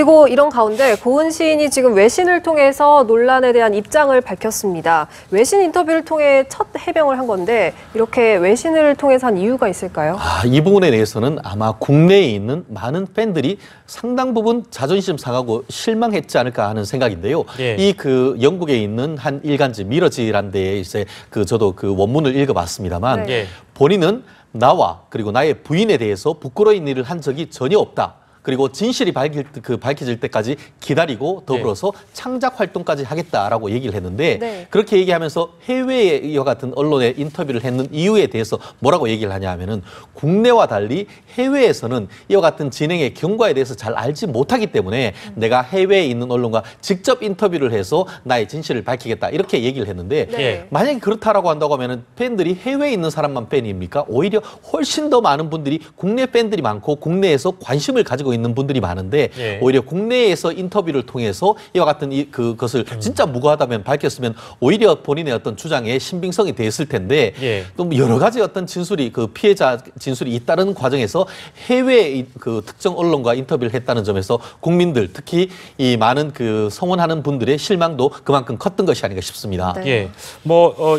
그리고 이런 가운데 고은 시인이 지금 외신을 통해서 논란에 대한 입장을 밝혔습니다. 외신 인터뷰를 통해 첫 해명을 한 건데 이렇게 외신을 통해서 한 이유가 있을까요? 이 부분에 대해서는 아마 국내에 있는 많은 팬들이 상당 부분 자존심 상하고 실망했지 않을까 하는 생각인데요. 예. 이 영국에 있는 한 일간지 미러지란 데에 이제 저도 원문을 읽어봤습니다만 네. 본인은 나와 그리고 나의 부인에 대해서 부끄러운 일을 한 적이 전혀 없다. 그리고 진실이 밝혀질 때까지 기다리고 더불어서 창작 활동까지 하겠다라고 얘기를 했는데 그렇게 얘기하면서 해외에 이와 같은 언론에 인터뷰를 했는 이유에 대해서 뭐라고 얘기를 하냐 하면은 국내와 달리 해외에서는 이와 같은 진행의 경과에 대해서 잘 알지 못하기 때문에 내가 해외에 있는 언론과 직접 인터뷰를 해서 나의 진실을 밝히겠다 이렇게 얘기를 했는데 만약에 그렇다라고 한다고 하면은 팬들이 해외에 있는 사람만 팬입니까? 오히려 훨씬 더 많은 분들이 국내 팬들이 많고 국내에서 관심을 가지고 있는 분들이 많은데 오히려 국내에서 인터뷰를 통해서 이와 같은 그것을 진짜 무고하다면 밝혔으면 오히려 본인의 어떤 주장에 신빙성이 됐을 텐데 또 여러 가지 어떤 진술이 피해자 진술이 잇따르는 과정에서 해외 특정 언론과 인터뷰를 했다는 점에서 국민들 특히 이 많은 성원하는 분들의 실망도 그만큼 컸던 것이 아닌가 싶습니다.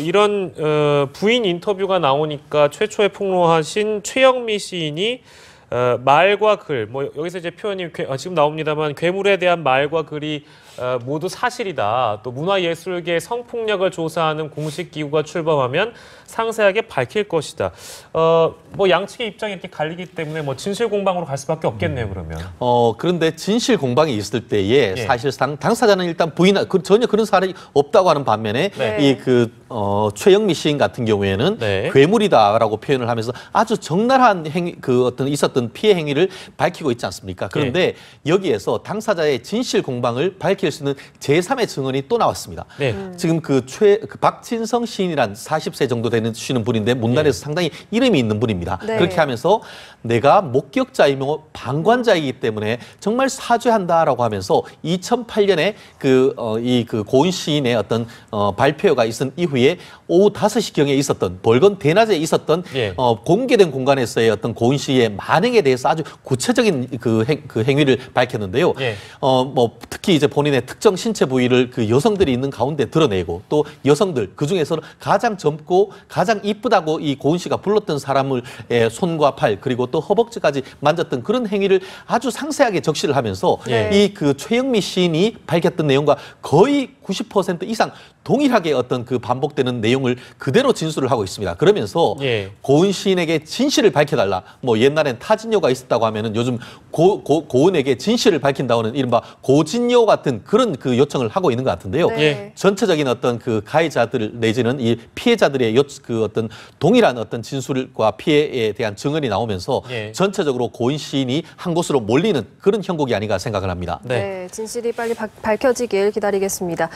이런 부인 인터뷰가 나오니까 최초에 폭로하신 최영미 시인이 말과 글, 여기서 이제 표현이 지금 나옵니다만 괴물에 대한 말과 글이 모두 사실이다. 또 문화예술계 성폭력을 조사하는 공식 기구가 출범하면 상세하게 밝힐 것이다. 양측의 입장이 이렇게 갈리기 때문에 진실 공방으로 갈 수밖에 없겠네요, 그러면. 그런데 진실 공방이 있을 때에 사실상 당사자는 일단 전혀 그런 사실이 없다고 하는 반면에 최영미 시인 같은 경우에는 괴물이다라고 표현을 하면서 아주 적나라한 있었던 피해 행위를 밝히고 있지 않습니까? 그런데 여기에서 당사자의 진실 공방을 밝힐 수 있는 제3의 증언이 또 나왔습니다. 지금 박진성 시인이란 40세 정도 되시는 분인데 문단에서 상당히 이름이 있는 분입니다. 그렇게 하면서 내가 목격자이며 방관자이기 때문에 정말 사죄한다라고 하면서 2008년에 고은 시인의 어떤 발표가 있은 이후에 오후 5시경에 있었던 벌건 대낮에 있었던 공개된 공간에서의 어떤 고은 시의 만행에 대해서 아주 구체적인 행위를 밝혔는데요. 특히 이제 본인의 특정 신체 부위를 여성들이 있는 가운데 드러내고 또 여성들 그중에서는 가장 젊고 가장 이쁘다고 이 고은 씨가 불렀던 사람을 손과 팔 그리고 또 허벅지까지 만졌던 그런 행위를 아주 상세하게 적시를 하면서 최영미 시인이 밝혔던 내용과 거의 90% 이상 동일하게 어떤 반복되는 내용을 그대로 진술을 하고 있습니다. 그러면서 고은 시인에게 진실을 밝혀달라. 옛날엔 타진요가 있었다고 하면은 요즘 고은에게 진실을 밝힌다고는 이른바 고진요 같은 그런 요청을 하고 있는 것 같은데요. 전체적인 어떤 가해자들 내지는 이 피해자들의 어떤 동일한 어떤 진술과 피해에 대한 증언이 나오면서 전체적으로 고은 시인이 한 곳으로 몰리는 그런 형국이 아닌가 생각을 합니다. 진실이 빨리 밝혀지길 기다리겠습니다.